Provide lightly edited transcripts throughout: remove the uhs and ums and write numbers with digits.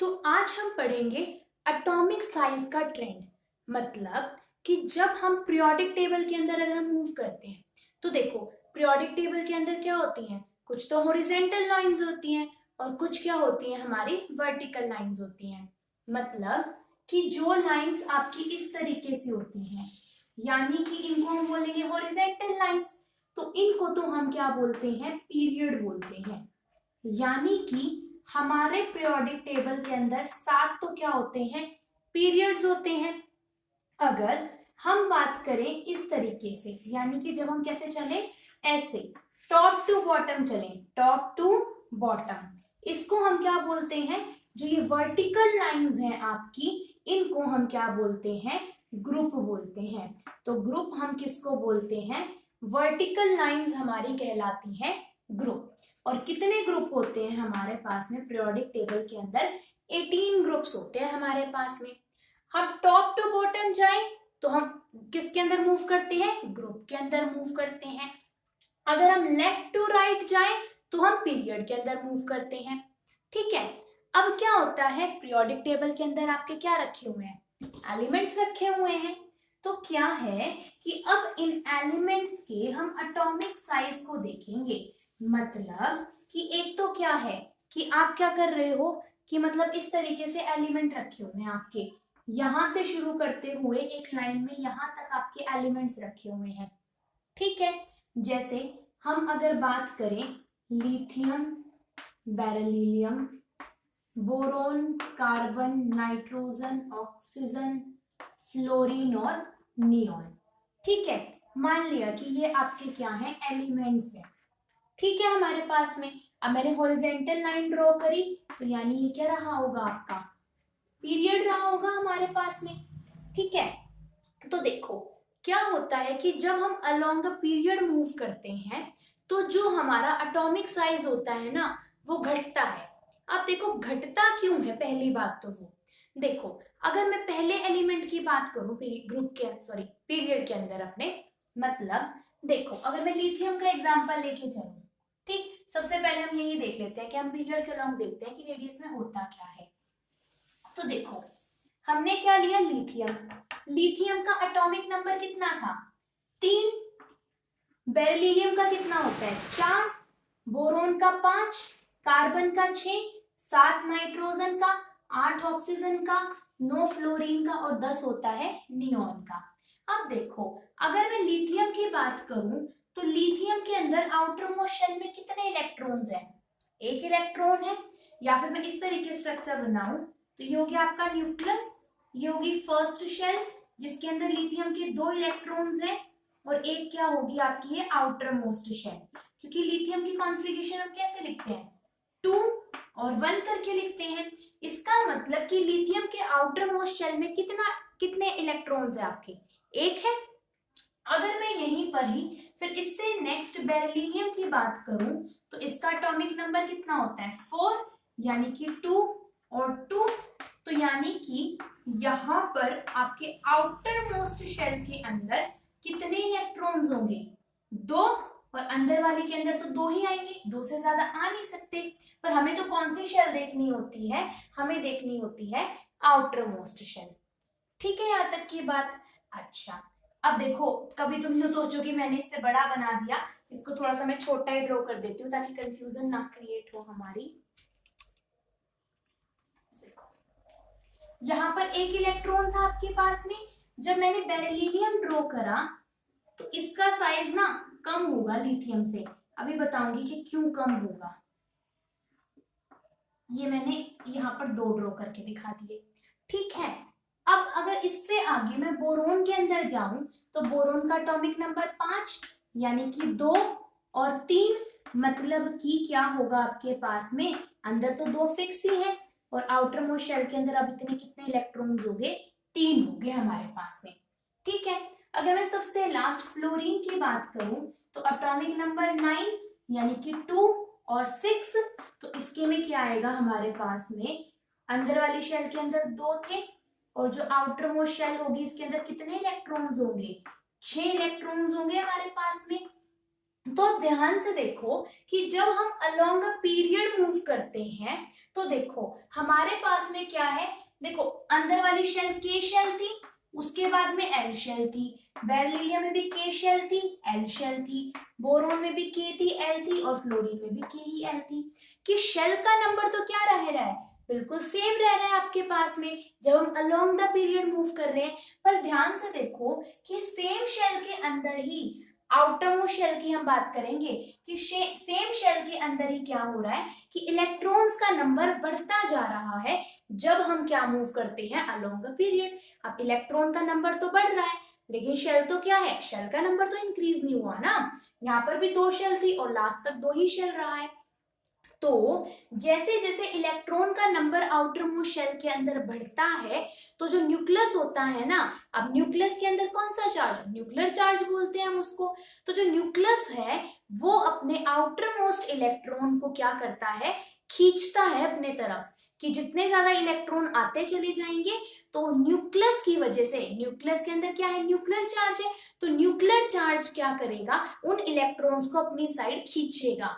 तो आज हम पढ़ेंगे एटॉमिक साइज का ट्रेंड। मतलब कि जब हम पीरियोडिक टेबल के अंदर अगर हम मूव करते हैं तो देखो, पीरियोडिक टेबल के अंदर क्या होती हैं, कुछ तो हॉरिजॉन्टल लाइंस होती हैं और कुछ क्या होती हैं, हमारी वर्टिकल लाइंस होती हैं। मतलब कि जो लाइंस आपकी इस तरीके से होती हैं, यानी कि इनको हम बोलेंगे हॉरिजॉन्टल लाइंस। तो इनको तो हम क्या बोलते हैं, पीरियड बोलते हैं। यानी कि हमारे पीरियोडिक टेबल के अंदर 7 तो क्या होते हैं, पीरियड्स होते हैं। अगर हम बात करें इस तरीके से, यानी कि जब हम कैसे चले, ऐसे टॉप टू बॉटम चलें, टॉप टू बॉटम, इसको हम क्या बोलते हैं, जो ये वर्टिकल लाइंस हैं आपकी, इनको हम क्या बोलते हैं, ग्रुप बोलते हैं। तो ग्रुप हम किसको बोलते हैं, वर्टिकल लाइंस हमारी कहलाती हैं ग्रुप। और कितने ग्रुप होते हैं हमारे पास में पीरियोडिक टेबल के अंदर, 18 ग्रुप्स होते हैं हमारे पास में। हम टॉप टू बॉटम जाएं तो हम किसके अंदर मूव करते हैं, ग्रुप के अंदर मूव करते हैं। अगर हम लेफ्ट टू राइट जाएं तो हम पीरियड के अंदर मूव करते हैं। ठीक है। अब क्या होता है, पीरियोडिक टेबल के अंदर आपके क्या रखे हुए हैं, एलिमेंट्स रखे हुए हैं। तो क्या है कि अब इन एलिमेंट्स के हम एटॉमिक साइज को देखेंगे। मतलब कि एक तो क्या है कि आप क्या कर रहे हो कि मतलब इस तरीके से एलिमेंट रखे हुए हैं आपके, यहां से शुरू करते हुए एक लाइन में यहां तक आपके एलिमेंट्स रखे हुए हैं। ठीक है। जैसे हम अगर बात करें lithium, beryllium, boron, carbon, nitrogen, oxygen, fluorine और नियॉन। ठीक है। मान लिया कि ये आपके क्या हैं, एलिमेंट्स हैं। ठीक है, हमारे पास में अब मैंने हॉरिजॉन्टल लाइन ड्रॉ करी, तो यानी ये क्या रहा होगा, आपका पीरियड रहा होगा हमारे पास में। ठीक है। तो देखो क्या होता है कि जब हम अलोंग अ पीरियड मूव करते हैं तो जो हमारा एटॉमिक साइज होता है ना, वो घटता है। अब देखो घटता क्यों है, पहली बात तो वो देखो, अगर मैं पहले एलिमेंट की बात करूं ग्रुप के, सॉरी पीरियड के अंदर अपने, मतलब देखो अगर मैं लिथियम का एग्जांपल लेके चलूं, ठीक, सबसे पहले हम यही देख लेते हैं कि हम पीरियड के अलोंग देखते हैं कि रेडियस में होता क्या है। तो देखो हमने क्या लिया, लिथियम। लिथियम का एटॉमिक नंबर कितना था, 3। बेरिलियम का कितना होता है, 4। बोरोन का 5, कार्बन का 6, 7 नाइट्रोजन का, 8 ऑक्सीजन का, 9 फ्लोरीन का और 10 होता है नियॉन का। अब देखो अगर मैं लिथियम की बात करूं तो लिथियम के अंदर आउटर मोस्ट शेल में कितने इलेक्ट्रॉन्स हैं, एक इलेक्ट्रॉन है। या फिर मैं इस तरीके स्ट्रक्चर बनाऊं तो ये हो गया आपका न्यूक्लियस, ये होगी फर्स्ट शेल जिसके अंदर लिथियम के 2 इलेक्ट्रॉन्स हैं, और एक क्या होगी आपकी ये आउटर मोस्ट शेल। क्योंकि लिथियम की कॉन्फ़िगरेशन हम कैसे लिखते हैं, 2 और 1 करके लिखते हैं। इसका मतलब कि लिथियम के आउटर मोस्ट शेल में कितने इलेक्ट्रॉन्स है आपके, एक है। अगर मैं यहीं पर ही फिर इससे नेक्स्ट बेरिलियम की बात करूं तो इसका एटॉमिक नंबर कितना होता है, 4, यानी कि 2 और 2। तो यानी कि यहां पर आपके आउटर मोस्ट शेल के अंदर कितने इलेक्ट्रॉन्स होंगे, 2, और अंदर वाले के अंदर तो 2 ही आएंगे, 2 से ज्यादा आ नहीं सकते। पर हमें तो कौन सी शेल देखनी होती है, हमें देखनी होती है आउटर मोस्ट शेल। ठीक है, यहां तक की बात। अच्छा, अब देखो कभी तुम यूं सोचो कि मैंने इससे बड़ा बना दिया, इसको थोड़ा सा मैं छोटा ही ड्रॉ कर देती हूँ ताकि कंफ्यूजन ना क्रिएट हो हमारी। देखो यहाँ पर एक इलेक्ट्रॉन था आपके पास में, जब मैंने बेरिलियम ड्रॉ करा तो इसका साइज ना कम होगा लिथियम से। अभी बताऊंगी कि क्यों कम होगा। ये मैंने यहाँ पर 2 ड्रॉ करके दिखा दिए। ठीक है। अब अगर इससे आगे मैं बोरोन के अंदर जाऊं तो बोरोन का एटॉमिक नंबर 5, यानी कि 2 और 3। मतलब कि क्या होगा आपके पास में, अंदर तो 2 फिक्स ही है और आउटर मोस्ट शेल के अंदर अब इतने कितने इलेक्ट्रॉन्स हो गए, 3 हो गए हमारे पास में। ठीक है। अगर मैं सबसे लास्ट फ्लोरीन की बात करूं तो एटॉमिक नंबर 9, यानी कि 2 और 6। तो इसके में क्या आएगा हमारे पास में, अंदर वाली शेल के अंदर 2 थे और जो आउटर मोस्ट शेल होगी इसके अंदर कितने इलेक्ट्रॉन्स होंगे, 6 इलेक्ट्रॉन्स होंगे हमारे पास में। तो ध्यान से देखो कि जब हम अलोंग अ पीरियड मूव करते हैं तो देखो हमारे पास में क्या है, देखो अंदर वाली शेल के शेल थी, उसके बाद में एल शेल थी, बेरिलियम में भी के शेल थी, एल शेल थी, बोरोन में भी के थी, एल थी, और फ्लोरीन में भी के ही एल थी। कि शेल का नंबर तो क्या रह रहा है, बिल्कुल सेम रह रहा है आपके पास में जब हम अलोंग द पीरियड मूव कर रहे हैं। पर ध्यान से देखो कि सेम शेल के अंदर ही, आउटर मोस्ट शेल की हम बात करेंगे कि सेम शेल के अंदर ही क्या हो रहा है कि इलेक्ट्रॉन्स का नंबर बढ़ता जा रहा है जब हम क्या मूव करते हैं अलोंग अ पीरियड। अब इलेक्ट्रॉन का नंबर तो बढ़ रहा है लेकिन शेल तो क्या है, शेल का नंबर तो इंक्रीज नहीं हुआ ना। यहाँ पर भी 2 शेल थी और लास्ट तक 2 ही शेल रहा है। तो जैसे जैसे इलेक्ट्रॉन का नंबर आउटर मोस्ट शेल के अंदर बढ़ता है तो जो न्यूक्लियस होता है ना, अब न्यूक्लियस के अंदर कौन सा चार्ज, न्यूक्लियर चार्ज बोलते हैं हम उसको। तो जो न्यूक्लियस है वो अपने आउटर मोस्ट इलेक्ट्रॉन को क्या करता है, खींचता है अपने तरफ, कि जितने ज्यादा इलेक्ट्रॉन आते चले जाएंगे तो न्यूक्लियस की वजह से, न्यूक्लियस के अंदर क्या है, न्यूक्लियर चार्ज है, तो न्यूक्लियर चार्ज क्या करेगा, उन इलेक्ट्रॉन्स को अपनी साइड खींचेगा।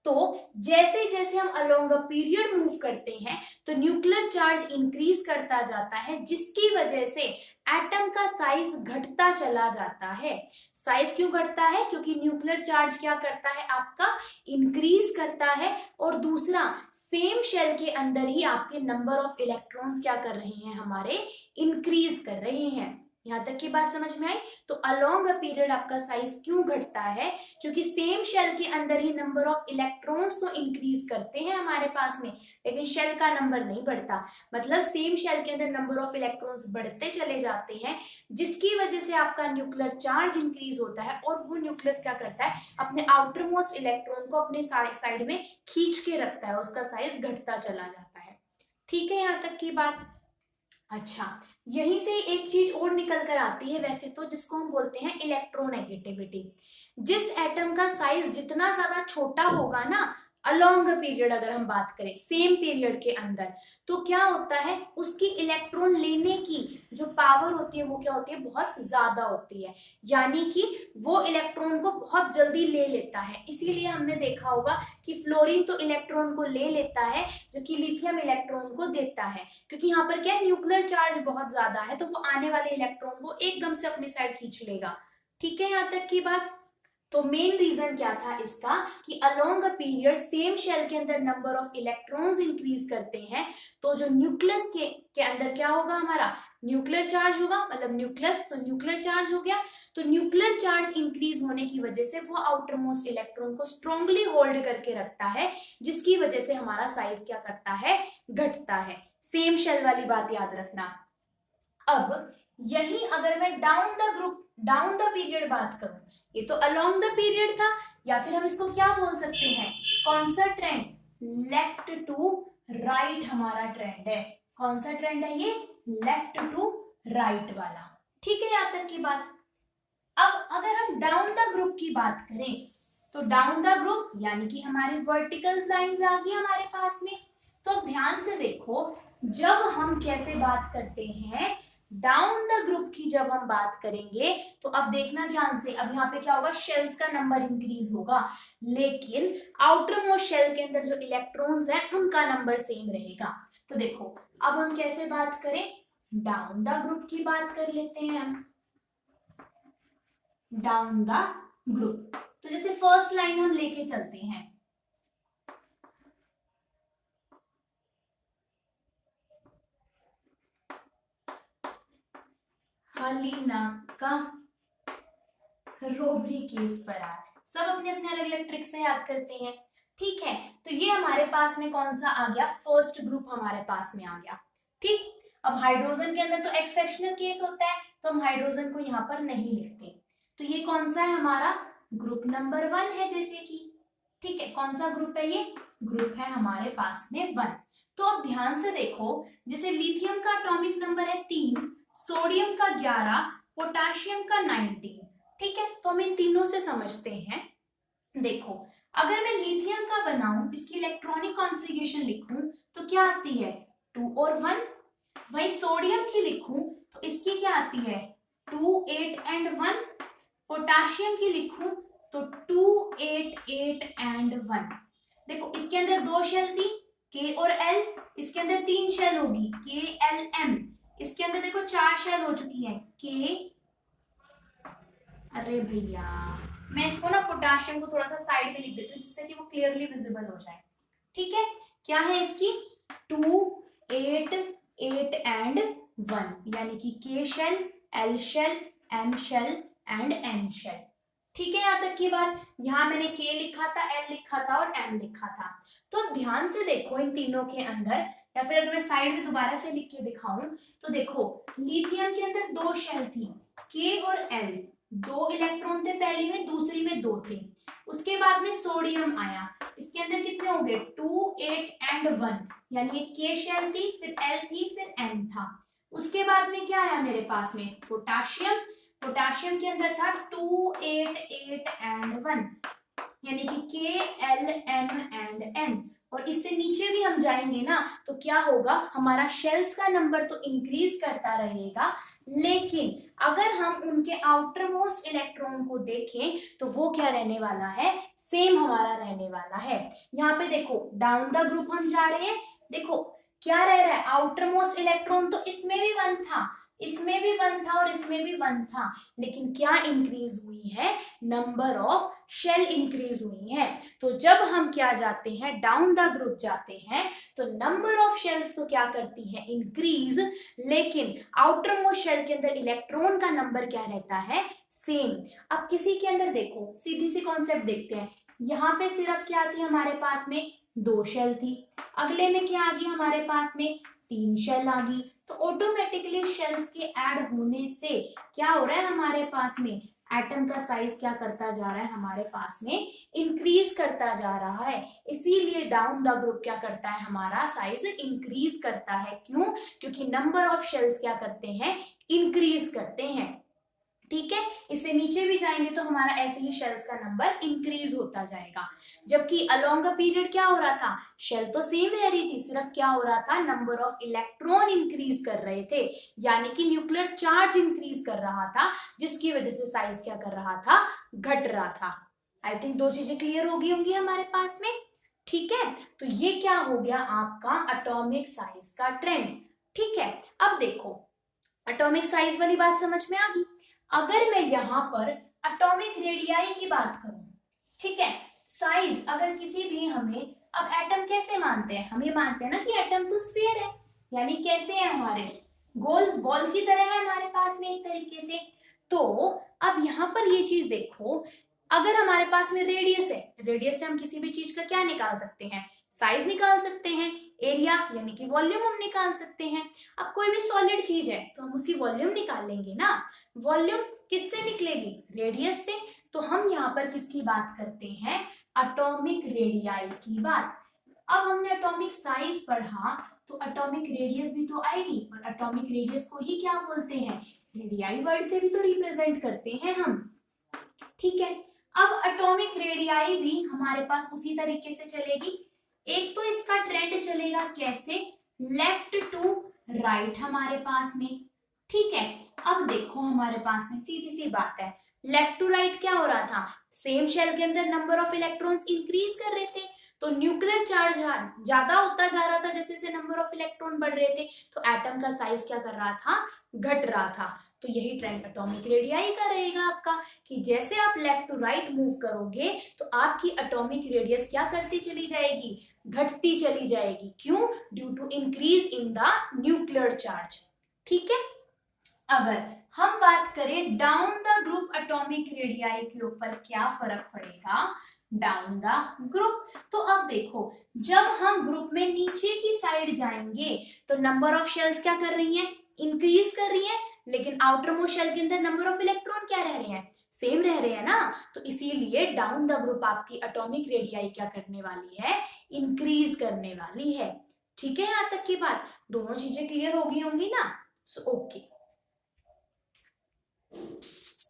तो जैसे जैसे हम अलोंग अ पीरियड मूव करते हैं तो न्यूक्लियर चार्ज इंक्रीज करता जाता है जिसकी वजह से एटम का साइज घटता चला जाता है। साइज क्यों घटता है, क्योंकि न्यूक्लियर चार्ज क्या करता है आपका, इंक्रीज करता है, और दूसरा सेम शेल के अंदर ही आपके नंबर ऑफ इलेक्ट्रॉन्स क्या कर रहे हैं, हमारे इंक्रीज कर रहे हैं। यहाँ तक की बात समझ में आई। तो अलोंग अ पीरियड आपका साइज क्यों घटता है, क्योंकि सेम शेल के अंदर ही नंबर ऑफ इलेक्ट्रॉन्स तो इंक्रीज करते हैं हमारे पास में लेकिन शेल का नंबर नहीं बढ़ता। मतलब सेम शेल के अंदर नंबर ऑफ इलेक्ट्रॉन्स बढ़ते चले जाते हैं जिसकी वजह से आपका न्यूक्लियर चार्ज इंक्रीज होता है और वो न्यूक्लियस क्या करता है, अपने आउटर मोस्ट इलेक्ट्रॉन को अपने साइड में खींच के रखता है और उसका साइज घटता चला जाता है। ठीक है यहाँ तक की बात। अच्छा, यहीं से एक चीज और निकल कर आती है वैसे तो, जिसको हम बोलते हैं इलेक्ट्रोनेगेटिविटी। जिस एटम का साइज जितना ज्यादा छोटा होगा ना, अलोंग अ पीरियड अगर हम बात करें सेम पीरियड के अंदर, तो क्या होता है उसकी इलेक्ट्रॉन लेने की जो पावर होती है वो क्या होती है, बहुत ज्यादा होती है। यानी कि वो इलेक्ट्रॉन को बहुत जल्दी ले लेता है। इसीलिए हमने देखा होगा कि फ्लोरीन तो इलेक्ट्रॉन को ले लेता है जबकि लिथियम इलेक्ट्रॉन को देता है, क्योंकि यहाँ पर क्या न्यूक्लियर चार्ज बहुत ज्यादा है तो वो आने वाले इलेक्ट्रॉन को एकदम से अपनी साइड खींच लेगा। ठीक है यहाँ तक की बात। तो मेन रीजन क्या था इसका कि along a period same shell के अंदर नंबर ऑफ इलेक्ट्रॉन्स इंक्रीज करते हैं तो जो न्यूक्लियस के अंदर क्या होगा, हमारा न्यूक्लियर चार्ज होगा, मतलब न्यूक्लियस तो न्यूक्लियर चार्ज हो गया। तो न्यूक्लियर चार्ज इंक्रीज होने की वजह से वो आउटर मोस्ट इलेक्ट्रॉन को स्ट्रांगली होल्ड करके रखता है जिसकी वजह से हमारा साइज क्या करता है, घटता है। सेम शेल वाली बात याद रखना। अब यही अगर मैं डाउन द पीरियड बात करूं, ये तो अलोंग द पीरियड था, या फिर हम इसको क्या बोल सकते हैं, कौन सा ट्रेंड, लेफ्ट टू राइट हमारा ट्रेंड है। कौन सा ट्रेंड है ये, लेफ्ट टू राइट वाला। ठीक है यहाँ तक की बात। अब अगर हम डाउन द ग्रुप की बात करें तो डाउन द ग्रुप यानी कि हमारी वर्टिकल लाइंस आ गई हमारे पास में। तो ध्यान से देखो, जब हम कैसे बात करते हैं डाउन द ग्रुप की, जब हम बात करेंगे तो अब देखना ध्यान से, अब यहाँ पे क्या होगा, शेल्स का नंबर इंक्रीज होगा लेकिन आउटर मोस्ट शेल के अंदर जो इलेक्ट्रॉन्स हैं उनका नंबर सेम रहेगा। तो देखो अब हम कैसे बात करें, डाउन द ग्रुप की बात कर लेते हैं हम। डाउन द ग्रुप, तो जैसे फर्स्ट लाइन हम लेके चलते हैं, हलीना का रोबरी केस फरार, सब अपने अपने अलग अलग ट्रिक से याद करते हैं। ठीक है, तो ये हमारे पास में कौन सा आ गया, फर्स्ट ग्रुप हमारे पास में आ गया। ठीक, अब हाइड्रोजन के अंदर तो एक्सेप्शनल केस होता है तो हम हाइड्रोजन को यहाँ पर नहीं लिखते। तो ये कौन सा है हमारा, ग्रुप नंबर 1 है जैसे कि। ठीक है, कौन सा ग्रुप है ये, ग्रुप है हमारे पास में 1। तो अब ध्यान से देखो, जैसे लिथियम का एटॉमिक नंबर है 3, सोडियम का 11, पोटाशियम का 19। ठीक है, तो हम इन तीनों से समझते हैं। देखो अगर मैं लिथियम का बनाऊं, इसकी इलेक्ट्रॉनिक कॉन्फ़िगरेशन लिखूं तो क्या आती है, 2 और 1। वही सोडियम की लिखूं तो इसकी क्या आती है, 2 8 एंड 1। पोटाशियम की लिखूं तो 2, 8, 8 एंड 1। देखो इसके अंदर 2 शेल थी के और एल, इसके अंदर 3 शेल होगी के एल एम, इसके अंदर देखो 4 शेल हो चुकी है के। अरे भैया मैं इसको ना पोटाशियम को थोड़ा सा साइड में लिख देती हूँ जिससे कि वो क्लियरली विजिबल हो जाए। ठीक है, क्या है इसकी 2, 8, 8 एंड 1, यानी कि K shell, L shell, M shell and N shell. ठीक है, यहां तक की बात। यहां मैंने के लिखा था, एल लिखा था और एम लिखा था। तो ध्यान से देखो इन तीनों के अंदर, या फिर अगर मैं साइड में दोबारा से लिख के दिखाऊं तो देखो लिथियम के अंदर 2 शेल थी के और एल, 2 इलेक्ट्रॉन थे पहली में, दूसरी में 2 थे। उसके बाद में सोडियम आया, इसके अंदर कितने हो गए 2, 8 एंड 1, यानी के शेल थी, फिर एल थी, फिर एन था। उसके बाद में क्या आया मेरे पास में पोटाशियम, पोटाशियम के अंदर था 2, 8, 8 एंड 1, यानी कि के एल एम एंड एन। और इससे नीचे भी हम जाएंगे ना तो क्या होगा, हमारा शेल्स का नंबर तो इंक्रीज करता रहेगा, लेकिन अगर हम उनके आउटर मोस्ट इलेक्ट्रॉन को देखें तो वो क्या रहने वाला है, सेम हमारा रहने वाला है। यहाँ पे देखो डाउन द ग्रुप हम जा रहे हैं, देखो क्या रह रहा है, आउटर मोस्ट इलेक्ट्रॉन तो इसमें भी 1 था, इसमें भी 1 था और इसमें भी 1 था, लेकिन क्या इंक्रीज हुई है, नंबर ऑफ शेल इंक्रीज हुई है। तो जब हम क्या जाते हैं, डाउन द ग्रुप जाते हैं, तो नंबर ऑफ शेल्स तो क्या करती है, इंक्रीज, लेकिन आउटर मोस्ट शेल के अंदर इलेक्ट्रॉन का नंबर क्या रहता है, सेम। अब किसी के अंदर देखो सीधी सी कॉन्सेप्ट देखते हैं, यहाँ पे सिर्फ क्या थी हमारे पास में 2 शेल थी, अगले में क्या आ गई हमारे पास में 3 शेल आ गई। तो ऑटोमेटिकली शेल्स के ऐड होने से क्या हो रहा है हमारे पास में, एटम का साइज क्या करता जा रहा है हमारे पास में, इंक्रीज करता जा रहा है। इसीलिए डाउन द ग्रुप क्या करता है, हमारा साइज इंक्रीज करता है। क्यों? क्योंकि नंबर ऑफ शेल्स क्या करते हैं, इंक्रीज करते हैं। ठीक है, इससे नीचे भी जाएंगे तो हमारा ऐसे ही शेल्स का नंबर इंक्रीज होता जाएगा। जबकि अलोंग अ पीरियड क्या हो रहा था, शेल तो सेम रह रही थी, सिर्फ क्या हो रहा था, नंबर ऑफ इलेक्ट्रॉन इंक्रीज कर रहे थे, यानी कि न्यूक्लियर चार्ज इंक्रीज कर रहा था, जिसकी वजह से साइज क्या कर रहा था, घट रहा था। आई थिंक 2 चीजें क्लियर हो गई होंगी हमारे पास में। ठीक है, तो ये क्या हो गया आपका एटॉमिक साइज का ट्रेंड। ठीक है, अब देखो एटॉमिक साइज वाली बात समझ में आ गई। अगर मैं यहाँ पर एटॉमिक रेडियाई की बात करूं, ठीक है, साइज अगर किसी भी हमें, अब एटम कैसे मानते हैं, हम ये मानते हैं ना कि एटम तो स्फीयर है, यानी कैसे है हमारे, गोल बॉल की तरह है हमारे पास में एक तरीके से। तो अब यहाँ पर ये चीज देखो, अगर हमारे पास में रेडियस है, रेडियस से हम किसी भी चीज का क्या निकाल सकते हैं, साइज निकाल सकते हैं, एरिया यानी कि वॉल्यूम हम निकाल सकते हैं। अब कोई भी सॉलिड चीज है तो हम उसकी वॉल्यूम निकाल लेंगे ना, वॉल्यूम किससे निकलेगी, रेडियस से। तो हम यहाँ पर किसकी बात करते हैं, एटॉमिक रेडियाई की बात। अब हमने एटॉमिक साइज पढ़ा तो एटॉमिक रेडियस भी तो आएगी, और एटॉमिक रेडियस को ही क्या बोलते हैं, रेडियाई वर्ड से भी तो रिप्रेजेंट करते हैं हम। ठीक है, अब एटॉमिक रेडियाई भी हमारे पास उसी तरीके से चलेगी। एक तो इसका ट्रेंड चलेगा कैसे, लेफ्ट टू राइट हमारे पास में। ठीक है, अब देखो हमारे पास में सीधी सी बात है, लेफ्ट टू राइट क्या हो रहा था, सेम शेल के अंदर नंबर ऑफ इलेक्ट्रॉन्स इंक्रीज कर रहे थे, तो न्यूक्लियर चार्ज ज्यादा होता जा रहा था, जैसे जैसे नंबर ऑफ इलेक्ट्रॉन बढ़ रहे थे, तो एटम का साइज क्या कर रहा था, घट रहा था। तो यही ट्रेंड एटॉमिक रेडियाई का रहेगा आपका, कि जैसे आप लेफ्ट टू राइट मूव करोगे तो आपकी एटॉमिक रेडियस क्या करती चली जाएगी, घटती चली जाएगी। क्यों? Due to increase in the nuclear charge. ठीक है, अगर हम बात करें down the group atomic radii के ऊपर क्या फर्क पड़ेगा, डाउन द ग्रुप, तो अब देखो जब हम ग्रुप में नीचे की साइड जाएंगे तो नंबर ऑफ शेल्स क्या कर रही हैं, इंक्रीज कर रही हैं, लेकिन आउटर मोस्ट शेल के अंदर नंबर ऑफ इलेक्ट्रॉन क्या रह रहे हैं, सेम रह रहे हैं ना। तो इसीलिए डाउन द ग्रुप आपकी एटॉमिक रेडियाई क्या करने वाली है, इंक्रीज करने वाली है। ठीक है, यहां तक की बात, दोनों चीजें क्लियर हो गई होंगी ना। So okay.